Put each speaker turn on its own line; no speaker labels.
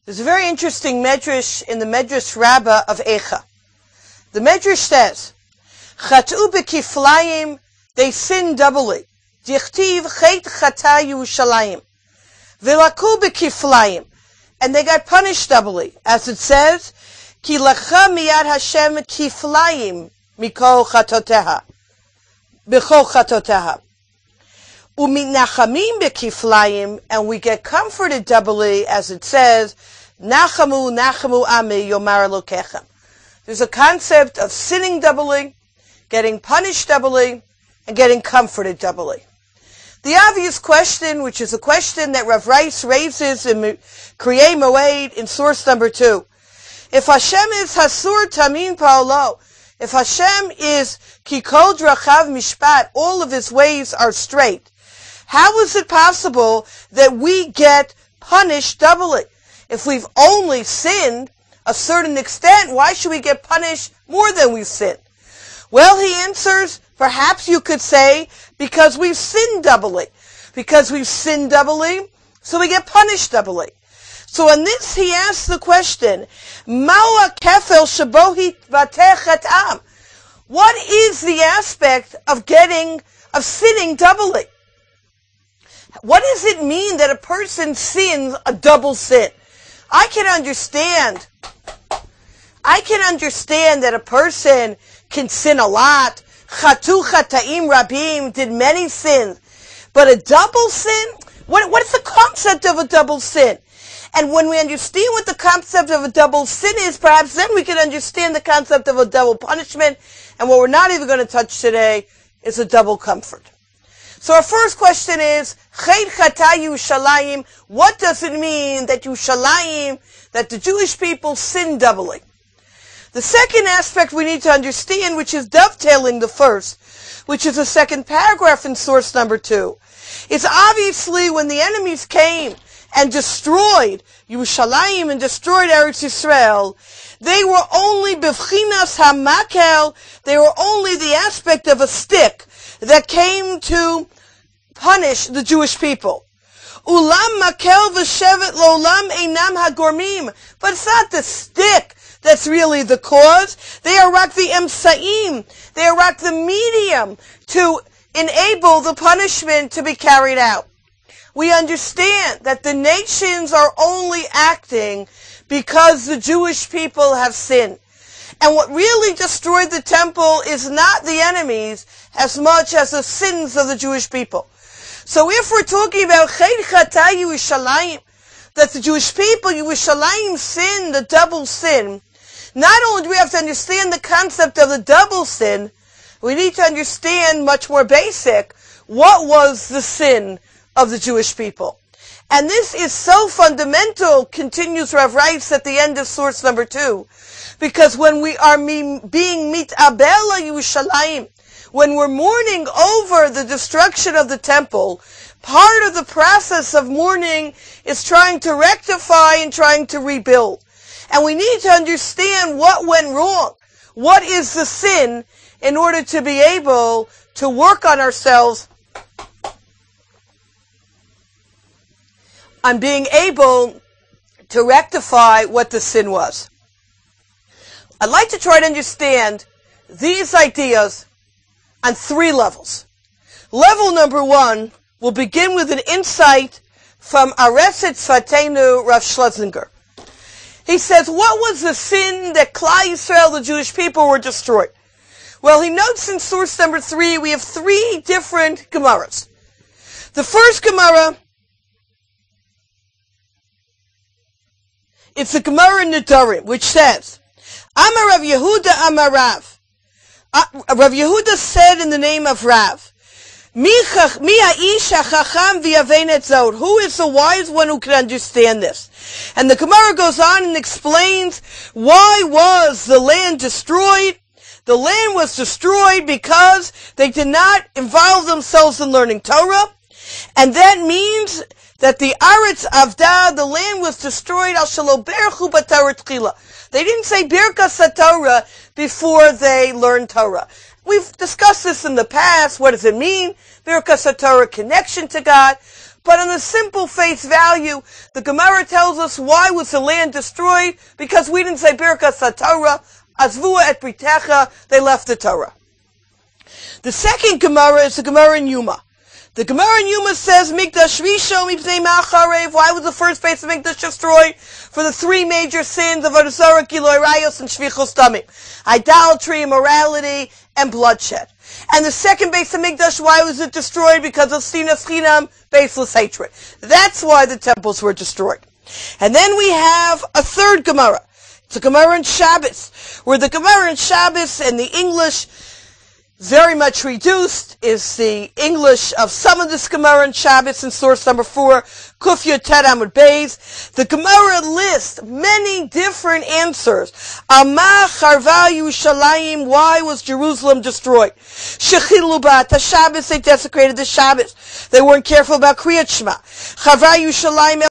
There's a very interesting medrash in the Medrash Rabbah of Echa. The medrash says, Chatu b'kiflayim, they sin doubly. Dichtiv chet chata Yerushalayim. V'laku b'kiflayim, and they got punished doubly. As it says, Ki lacha miyad Hashem kiflayim mikol chatoteha. B'chol chatoteha. U'mitnachamim b'kiflayim, and we get comforted doubly, as it says, Nachamu, Nachamu Ami, Yomar Elokechem. There's a concept of sinning doubly, getting punished doubly, and getting comforted doubly. The obvious question, which is a question that Rav Rice raises in Kriyei Moed in source number 2. If Hashem is Hasur Tamin Paolo, if Hashem is Kikol Drachav Mishpat, all of his ways are straight, how is it possible that we get punished doubly? If we've only sinned a certain extent, why should we get punished more than we've sinned? Well, he answers, perhaps you could say, because we've sinned doubly. Because we've sinned doubly, so we get punished doubly. So in this, he asks the question, Mawa kefel shabohi vatech. What is the aspect of sinning doubly? What does it mean that a person sins a double sin? I can understand that a person can sin a lot. Chatu chata'im rabim, did many sins. But a double sin? What is the concept of a double sin? And when we understand what the concept of a double sin is, perhaps then we can understand the concept of a double punishment. And what we're not even going to touch today is a double comfort. So our first question is, Chet chata Yerushalayim, what does it mean that Yerushalayim, that the Jewish people sin doubly? The second aspect we need to understand, which is dovetailing the first, which is the second paragraph in source number 2, is obviously when the enemies came and destroyed Yerushalayim and destroyed Eretz Yisrael, they were only bevchinas hamakel, they were only the aspect of a stick that came to punish the Jewish people. Ulam makel v'shevet lo'olam einam hagormim. But it's not the stick that's really the cause. They are like the emsaim. They are like the medium to enable the punishment to be carried out. We understand that the nations are only acting because the Jewish people have sinned. And what really destroyed the temple is not the enemies as much as the sins of the Jewish people. So if we're talking about Chet chata Yerushalayim, that the Jewish people, Yerushalayim sin, the double sin, not only do we have to understand the concept of the double sin, we need to understand much more basic, what was the sin of the Jewish people. And this is so fundamental, continues Rav Rice at the end of source number 2, because when we are being mitabel Yerushalayim, when we're mourning over the destruction of the temple, part of the process of mourning is trying to rectify and trying to rebuild. And we need to understand what went wrong. What is the sin in order to be able to work on ourselves on being able to rectify what the sin was. I'd like to try to understand these ideas on 3 levels. Level number 1 will begin with an insight from Areset Sfatenu Rav Schlesinger. He says, what was the sin that Klal Yisrael, the Jewish people, were destroyed? Well, he notes in source number 3, we have 3 different Gemaras. The first Gemara, it's the Gemara in Nedarim, which says, Amar Rav Yehuda Amar Rav. Rav Yehuda said in the name of Rav, who is the wise one who can understand this? And the Gemara goes on and explains, why was the land destroyed? The land was destroyed because they did not involve themselves in learning Torah. And that means that the Aretz Avda, the land was destroyed, al shelo berchu b'Torah tchila. They didn't say Birkas HaTorah before they learned Torah. We've discussed this in the past. What does it mean? Birkas HaTorah, connection to God. But on the simple face value, the Gemara tells us why was the land destroyed? Because we didn't say Birkas HaTorah, Azvua et Britecha, they left the Torah. The second Gemara is the Gemara in Yuma. The Gemara in Yuma says, Mikdash Rishon mipnei Macharev. Why was the first base of Mikdash destroyed? For the three major sins of Avodah Zarah, Gilui Rayos, and Shvichos Damim. Idolatry, immorality, and bloodshed. And the second base of Mikdash, why was it destroyed? Because of Sinas Chinam, baseless hatred. That's why the temples were destroyed. And then we have a third Gemara. It's a Gemara in Shabbos, where the Gemara in Shabbos in the English, very much reduced, is the English of some of this Gemara in Shabbos in source number 4, Kuf Yud Tet Amud Beis. The Gemara lists many different answers. Ama Charva Yerushalayim, why was Jerusalem destroyed? Shechilu Bat HaShabbos, they desecrated the Shabbos. They weren't careful about Kriyat Shema. Charva Yerushalayim